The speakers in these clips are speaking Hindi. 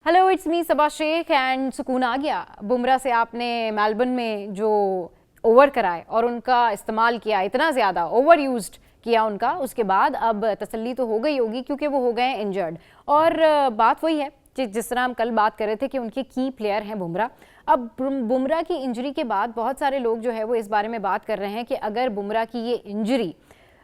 Hello, it's me Saba Shaikh and सुकून आ गया। बुमराह से आपने मेलबर्न में जो ओवर कराए और उनका इस्तेमाल किया, इतना ज़्यादा ओवर यूज्ड किया उनका, उसके बाद अब तसल्ली तो हो गई होगी क्योंकि वो हो गए इंजर्ड। और बात वही है जिस तरह हम कल बात कर रहे थे कि उनके की प्लेयर हैं बुमराह। अब बुमराह की इंजरी के बाद बहुत सारे लोग जो है वो इस बारे में बात कर रहे हैं कि अगर बुमराह की ये इंजरी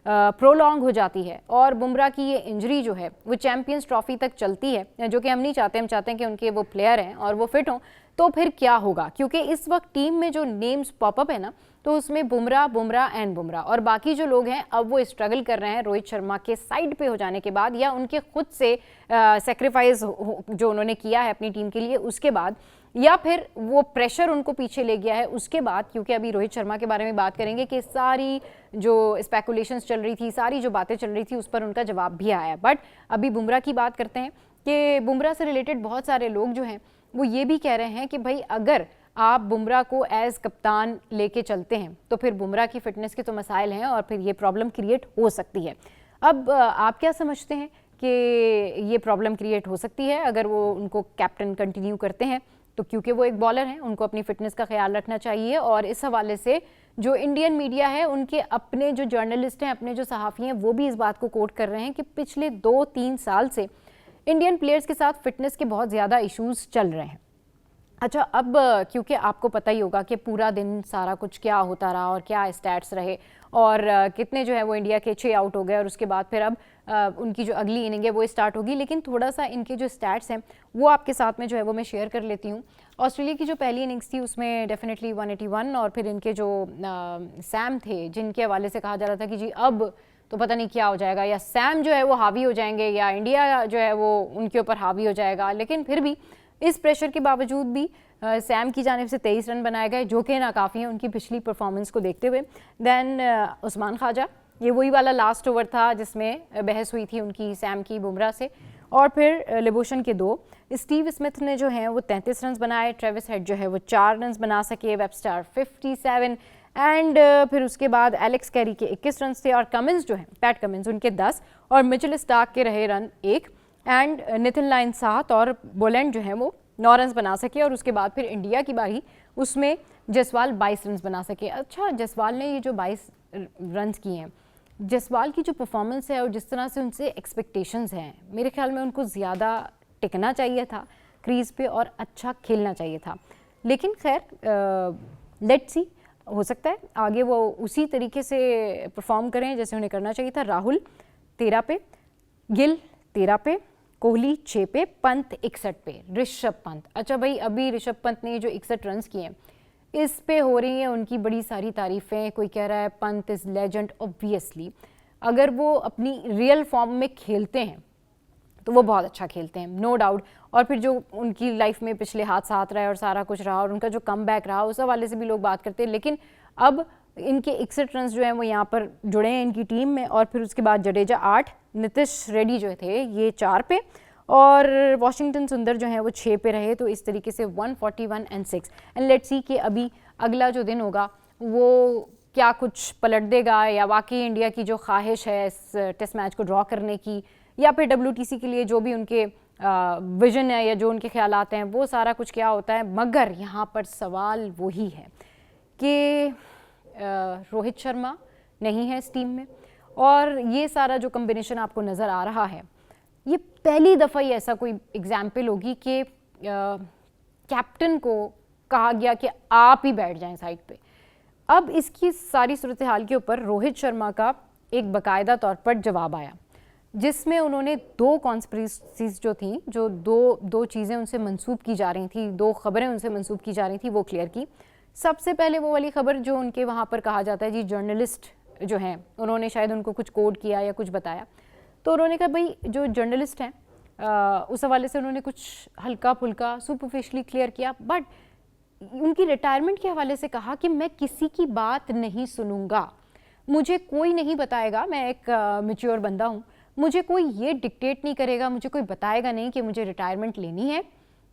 प्रोलॉन्ग हो जाती है और बुमराह की ये इंजरी जो है वो चैंपियंस ट्रॉफी तक चलती है, जो कि हम नहीं चाहते। हम चाहते हैं कि उनके वो प्लेयर हैं और वो फिट हों, तो फिर क्या होगा? क्योंकि इस वक्त टीम में जो नेम्स पॉपअप है ना, तो उसमें बुमराह एंड बुमराह और बाकी जो लोग हैं अब वो स्ट्रगल कर रहे हैं रोहित शर्मा के साइड पे हो जाने के बाद, या उनके खुद से सेक्रीफाइस जो उन्होंने किया है अपनी टीम के लिए उसके बाद, या फिर वो प्रेशर उनको पीछे ले गया है उसके बाद। क्योंकि अभी रोहित शर्मा के बारे में बात करेंगे कि सारी जो स्पेकुलेशंस चल रही थी, सारी जो बातें चल रही थी, उस पर उनका जवाब भी आया। बट अभी बुमराह की बात करते हैं कि बुमराह से रिलेटेड बहुत सारे लोग जो हैं वो ये भी कह रहे हैं कि भाई अगर आप बुमराह को एज कप्तान लेके चलते हैं तो फिर बुमराह की फिटनेस के तो मसाइल हैं और फिर ये प्रॉब्लम क्रिएट हो सकती है। अब आप क्या समझते हैं कि ये प्रॉब्लम क्रिएट हो सकती है अगर वो उनको कैप्टन कंटिन्यू करते हैं? तो क्योंकि वो एक बॉलर हैं, उनको अपनी फिटनेस का ख्याल रखना चाहिए। और इस हवाले से जो इंडियन मीडिया है, उनके अपने जो जर्नलिस्ट हैं, अपने जो सहाफ़ी हैं, वो भी इस बात को कोट कर रहे हैं कि पिछले 2-3 साल से इंडियन प्लेयर्स के साथ फिटनेस के बहुत ज़्यादा इश्यूज़ चल रहे हैं। अच्छा, अब क्योंकि आपको पता ही होगा कि पूरा दिन सारा कुछ क्या होता रहा और क्या स्टैट्स रहे और कितने जो है वो इंडिया के 6 आउट हो गए और उसके बाद फिर अब उनकी जो अगली इनिंग है वो स्टार्ट होगी। लेकिन थोड़ा सा इनके जो स्टैट्स हैं वो आपके साथ में जो है वो मैं शेयर कर लेती हूँ। ऑस्ट्रेलिया की जो पहली इनिंग्स थी उसमें डेफिनेटली 181, और फिर इनके जो सैम थे जिनके हवाले से कहा जा रहा था कि जी अब तो पता नहीं क्या हो जाएगा, या सैम जो है वो हावी हो जाएंगे या इंडिया जो है वो उनके ऊपर हावी हो जाएगा। लेकिन फिर भी इस प्रेशर के बावजूद भी सैम की जानिब से 23 रन बनाए गए, जो कि नाकाफ़ी हैं उनकी पिछली परफॉर्मेंस को देखते हुए। देन उस्मान ख्वाजा, ये वही वाला लास्ट ओवर था जिसमें बहस हुई थी उनकी सैम की बुमराह से। और फिर लिबोशन के 2, स्टीव स्मिथ ने जो हैं वो 33 रन बनाए, ट्रेविस हेड जो है वो 4 रन बना सके, वेबस्टर 57, एंड फिर उसके बाद एलेक्स कैरी के 21 रन थे, और कमिंस जो हैं पैट कमिंस उनके 10, और मिचेल स्टार्क के रहे रन 1, एंड नितिन लाइन 7, और बोलैंड जो है वो 9 रन बना सके। और उसके बाद फिर इंडिया की बारी, उसमें जसवाल 22 रन बना सके। अच्छा, जसवाल ने ये जो 22 रन किए हैं, जसवाल की जो परफॉर्मेंस है और जिस तरह से उनसे एक्सपेक्टेशंस हैं, मेरे ख्याल में उनको ज़्यादा टिकना चाहिए था क्रीज पे और अच्छा खेलना चाहिए था। लेकिन खैर लेट्स सी, हो सकता है आगे वो उसी तरीके से परफॉर्म करें जैसे उन्हें करना चाहिए था। राहुल 13 पे, गिल 13 पे, कोहली 6 पे, पंत 61 पे, ऋषभ पंत। अच्छा भाई, अभी ऋषभ पंत ने जो 61 रन किए हैं इस पे हो रही हैं उनकी बड़ी सारी तारीफ़ें। कोई कह रहा है पंत इज़ लेजेंड। ऑब्वियसली अगर वो अपनी रियल फॉर्म में खेलते हैं तो वो बहुत अच्छा खेलते हैं, नो डाउट। और फिर जो उनकी लाइफ में पिछले हादसात रहे और सारा कुछ रहा और उनका जो कम बैक रहा, उस हवाले से भी लोग बात करते हैं। लेकिन अब इनके 61 रन जो हैं वो यहाँ पर जुड़े हैं इनकी टीम में। और फिर उसके बाद जडेजा 8, नीतीश रेड्डी जो थे ये 4 पे, और वाशिंगटन सुंदर जो है वो 6 पे रहे। तो इस तरीके से 141 एंड 6, एंड लेट्स सी कि अभी अगला जो दिन होगा वो क्या कुछ पलट देगा, या वाकई इंडिया की जो ख्वाहिश है इस टेस्ट मैच को ड्रॉ करने की, या फिर WTC के लिए जो भी उनके विजन है या जो उनके ख्यालात हैं वो सारा कुछ क्या होता है। मगर यहाँ पर सवाल वही है कि रोहित शर्मा नहीं है इस टीम में, और ये सारा जो कम्बिनेशन आपको नज़र आ रहा है, ये पहली दफ़ा ही ऐसा कोई एग्जाम्पल होगी कि कैप्टन को कहा गया कि आप ही बैठ जाएं साइड पे। अब इसकी सारी सूरत हाल के ऊपर रोहित शर्मा का एक बाकायदा तौर पर जवाब आया, जिसमें उन्होंने 2 कॉन्स्पिरेसीज जो थी, जो दो चीज़ें उनसे मंसूब की जा रही थी, 2 खबरें उनसे मंसूब की जा रही थी, वो क्लियर की। सबसे पहले वो वाली खबर जो उनके वहाँ पर कहा जाता है जी जर्नलिस्ट जो हैं उन्होंने शायद उनको कुछ कोड किया या कुछ बताया, तो उन्होंने कहा भाई जो जर्नलिस्ट हैं उस हवाले से उन्होंने कुछ हल्का फुल्का सुपरफिशली क्लियर किया, बट उनकी रिटायरमेंट के हवाले से कहा कि मैं किसी की बात नहीं सुनूंगा, मुझे कोई नहीं बताएगा, मैं एक मैच्योर बंदा हूँ, मुझे कोई ये डिक्टेट नहीं करेगा, मुझे कोई बताएगा नहीं कि मुझे रिटायरमेंट लेनी है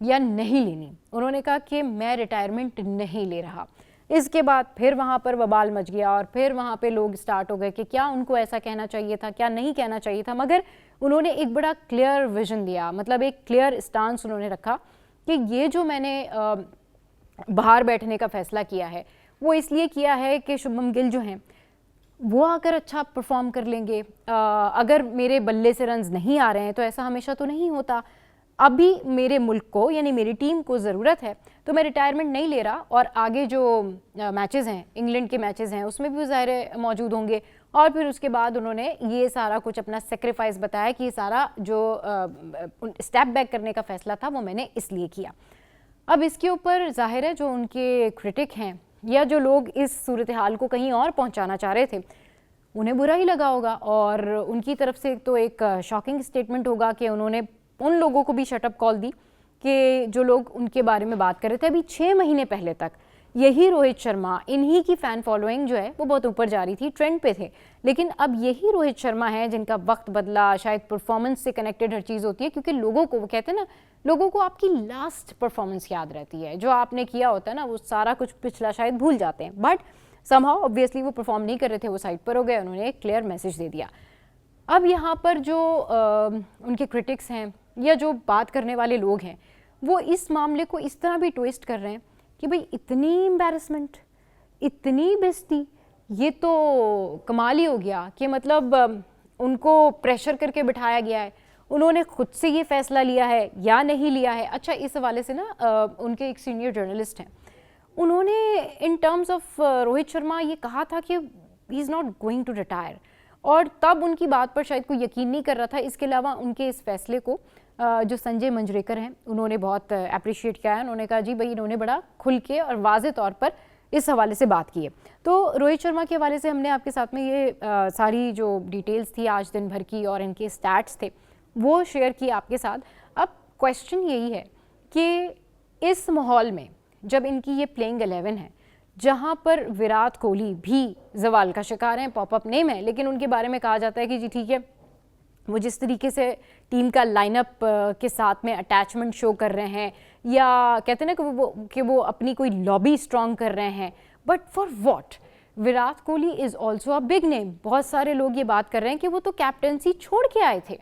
या नहीं लेनी। उन्होंने कहा कि मैं रिटायरमेंट नहीं ले रहा। इसके बाद फिर वहाँ पर बवाल मच गया और फिर वहाँ पे लोग स्टार्ट हो गए कि क्या उनको ऐसा कहना चाहिए था, क्या नहीं कहना चाहिए था। मगर उन्होंने एक बड़ा क्लियर विजन दिया, मतलब एक क्लियर स्टांस उन्होंने रखा कि ये जो मैंने बाहर बैठने का फैसला किया है वो इसलिए किया है कि शुभमन गिल जो हैं वो आकर अच्छा परफॉर्म कर लेंगे, अगर मेरे बल्ले से रन्स नहीं आ रहे हैं तो ऐसा हमेशा तो नहीं होता, अभी मेरे मुल्क को यानी मेरी टीम को ज़रूरत है तो मैं रिटायरमेंट नहीं ले रहा और आगे जो मैचेस हैं, इंग्लैंड के मैचेस हैं, उसमें भी ज़ाहिर मौजूद होंगे। और फिर उसके बाद उन्होंने ये सारा कुछ अपना सेक्रीफाइस बताया कि ये सारा जो स्टेप बैक करने का फ़ैसला था वो मैंने इसलिए किया। अब इसके ऊपर जाहिर है जो उनके क्रिटिक हैं या जो लोग इस सूरत हाल को कहीं और पहुंचाना चाह रहे थे उन्हें बुरा ही लगा होगा और उनकी तरफ से तो एक शॉकिंग स्टेटमेंट होगा कि उन्होंने उन लोगों को भी शटअप कॉल दी कि जो लोग उनके बारे में बात कर रहे थे। अभी 6 महीने पहले तक यही रोहित शर्मा, इन्हीं की फ़ैन फॉलोइंग जो है वो बहुत ऊपर जा रही थी, ट्रेंड पे थे, लेकिन अब यही रोहित शर्मा है जिनका वक्त बदला। शायद परफॉर्मेंस से कनेक्टेड हर चीज़ होती है क्योंकि लोगों को, वो कहते हैं ना, लोगों को आपकी लास्ट परफॉर्मेंस याद रहती है, जो आपने किया होता है ना वो सारा कुछ पिछला शायद भूल जाते हैं। बट समहाउ ऑब्वियसली वो परफॉर्म नहीं कर रहे थे, वो साइड पर हो गए, उन्होंने एक क्लियर मैसेज दे दिया। अब यहाँ पर जो उनके क्रिटिक्स हैं या जो बात करने वाले लोग हैं वो इस मामले को इस तरह भी ट्विस्ट कर रहे हैं कि भाई इतनी एम्बैरसमेंट, इतनी बेइज्जती, ये तो कमाल ही हो गया कि मतलब उनको प्रेशर करके बिठाया गया है, उन्होंने खुद से ये फैसला लिया है या नहीं लिया है। अच्छा, इस हवाले से ना उनके एक सीनियर जर्नलिस्ट हैं, उन्होंने in terms of Rohit Sharma ये कहा था कि he is not going to retire, और तब उनकी बात पर शायद कोई यकीन नहीं कर रहा था। इसके अलावा उनके इस फैसले को जो संजय मंजरेकर हैं उन्होंने बहुत अप्रिशिएट किया है। उन्होंने कहा जी भाई इन्होंने बड़ा खुल के और वाज़े तौर पर इस हवाले से बात की है। तो रोहित शर्मा के हवाले से हमने आपके साथ में ये सारी जो डिटेल्स थी आज दिन भर की और इनके स्टैट्स थे वो शेयर किए आपके साथ। अब क्वेश्चन यही है कि इस माहौल में जब इनकी ये प्लेइंग 11 है जहाँ पर विराट कोहली भी जवाल का शिकार हैं, पॉपअप नेम है, लेकिन उनके बारे में कहा जाता है कि जी ठीक है, वो जिस तरीके से टीम का लाइनअप के साथ में अटैचमेंट शो कर रहे हैं या कहते हैं ना कि वो अपनी कोई लॉबी स्ट्रॉन्ग कर रहे हैं, but for what? Virat Kohli is also a big name. बहुत सारे लोग ये बात कर रहे हैं कि वो तो कैप्टनसी छोड़ के आए थे,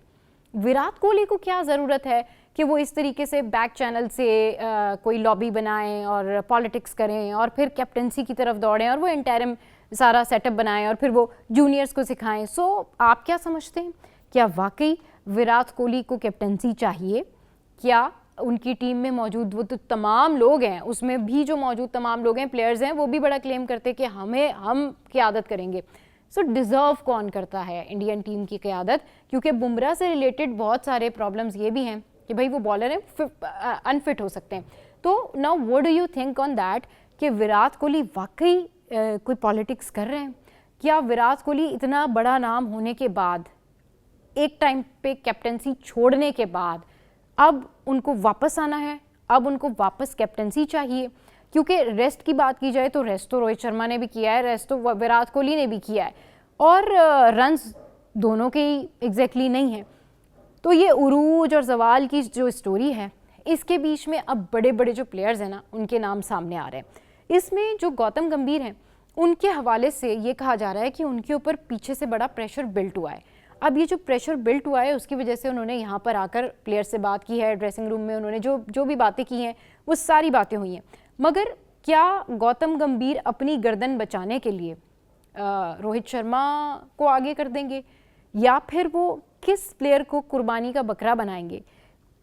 विराट कोहली को क्या ज़रूरत है कि वो इस तरीके से बैक चैनल से कोई लॉबी बनाएं और पॉलिटिक्स करें और फिर कैप्टनसी की तरफ दौड़ें और वो इंटरिम सारा सेटअप बनाएं और फिर वो जूनियर्स को सिखाएं। सो आप क्या समझते हैं, क्या वाकई विराट कोहली को कैप्टनसी चाहिए? क्या उनकी टीम में मौजूद वो तो तमाम लोग हैं, उसमें भी जो मौजूद तमाम लोग हैं, प्लेयर्स हैं, वो भी बड़ा क्लेम करते कि हम क़यादत करेंगे। सो डिज़र्व कौन करता है इंडियन टीम की क़यादत? क्योंकि बुमराह से रिलेटेड बहुत सारे प्रॉब्लम्स ये भी हैं कि भाई वो बॉलर हैं, अनफिट हो सकते हैं। तो now what do you think on that कि विराट कोहली वाकई कोई पॉलिटिक्स कर रहे हैं? क्या विराट कोहली इतना बड़ा नाम होने के बाद, एक टाइम पे कैप्टनसी छोड़ने के बाद, अब उनको वापस आना है, अब उनको वापस कैप्टनसी चाहिए? क्योंकि रेस्ट की बात की जाए तो रेस्ट तो रोहित शर्मा ने भी किया है, रेस्ट तो विराट कोहली ने भी किया है, और रन्स दोनों के ही एग्जैक्टली नहीं है। तो ये उरूज और जवाल की जो स्टोरी है, इसके बीच में अब बड़े बड़े जो प्लेयर्स हैं ना, उनके नाम सामने आ रहे हैं। इसमें जो गौतम गंभीर हैं उनके हवाले से ये कहा जा रहा है कि उनके ऊपर पीछे से बड़ा प्रेशर बिल्ट हुआ है। अब ये जो प्रेशर बिल्ट हुआ है उसकी वजह से उन्होंने यहाँ पर आकर प्लेयर से बात की है, ड्रेसिंग रूम में उन्होंने जो भी बातें की हैं वो सारी बातें हुई हैं। मगर क्या गौतम गंभीर अपनी गर्दन बचाने के लिए रोहित शर्मा को आगे कर देंगे या फिर वो किस प्लेयर को कुर्बानी का बकरा बनाएंगे?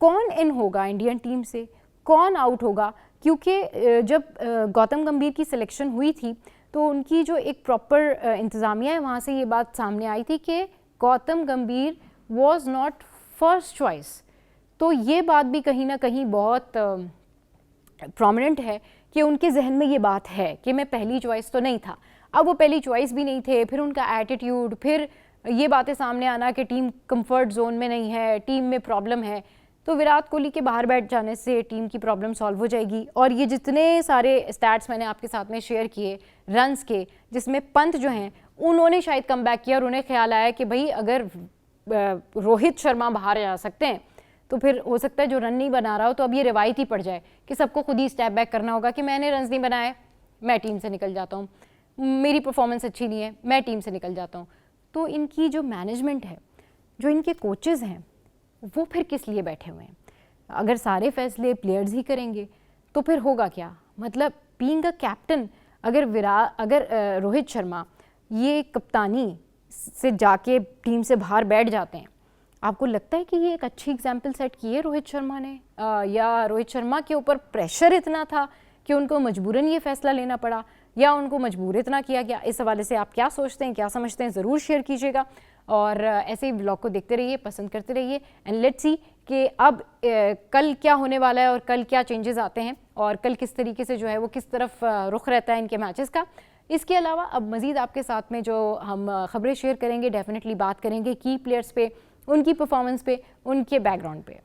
कौन इन होगा इंडियन टीम से, कौन आउट होगा? क्योंकि जब गौतम गंभीर की सिलेक्शन हुई थी तो उनकी जो एक प्रॉपर इंतज़ामिया है वहाँ से ये बात सामने आई थी कि गौतम गंभीर वॉज नॉट फर्स्ट चॉइस। तो ये बात भी कहीं ना कहीं बहुत प्रोमिनेंट है कि उनके जहन में ये बात है कि मैं पहली चॉइस तो नहीं था। अब वो पहली चॉइस भी नहीं थे, फिर उनका एटीट्यूड, फिर ये बातें सामने आना कि टीम कंफर्ट जोन में नहीं है, टीम में प्रॉब्लम है, तो विराट कोहली के बाहर बैठ जाने से टीम की प्रॉब्लम सॉल्व हो जाएगी। और ये जितने सारे स्टैट्स मैंने आपके साथ में शेयर किए रन्स के, जिसमें पंत जो हैं उन्होंने शायद कम बैक किया और उन्हें ख्याल आया कि भाई अगर रोहित शर्मा बाहर जा सकते हैं तो फिर हो सकता है जो रन नहीं बना रहा हो तो अब ये रिवायत ही पड़ जाए कि सबको खुद ही स्टेप बैक करना होगा कि मैंने रन्स नहीं बनाए, मैं टीम से निकल जाता हूँ, मेरी परफॉर्मेंस अच्छी नहीं है, मैं टीम से निकल जाता हूँ। तो इनकी जो मैनेजमेंट है, जो इनके कोचेज़ हैं, वो फिर किस लिए बैठे हुए हैं? अगर सारे फैसले प्लेयर्स ही करेंगे तो फिर होगा क्या? मतलब बीइंग अ कैप्टन, अगर रोहित शर्मा ये कप्तानी से जाके टीम से बाहर बैठ जाते हैं, आपको लगता है कि ये एक अच्छी एग्जाम्पल सेट की है रोहित शर्मा ने, या रोहित शर्मा के ऊपर प्रेशर इतना था कि उनको मजबूरन ये फैसला लेना पड़ा, या उनको मजबूर इतना किया गया? इस हवाले से आप क्या सोचते हैं, क्या समझते हैं, ज़रूर शेयर कीजिएगा। और ऐसे ही ब्लॉग को देखते रहिए, पसंद करते रहिए, एंड लेट्स सी कि अब कल क्या होने वाला है और कल क्या चेंजेस आते हैं और कल किस तरीके से जो है वो किस तरफ रुख रहता है इनके मैचेस का। इसके अलावा अब मज़ीद आपके साथ में जो हम ख़बरें शेयर करेंगे, डेफिनेटली बात करेंगे की प्लेयर्स पे, उनकी परफॉर्मेंस पे, उनके बैकग्राउंड पे।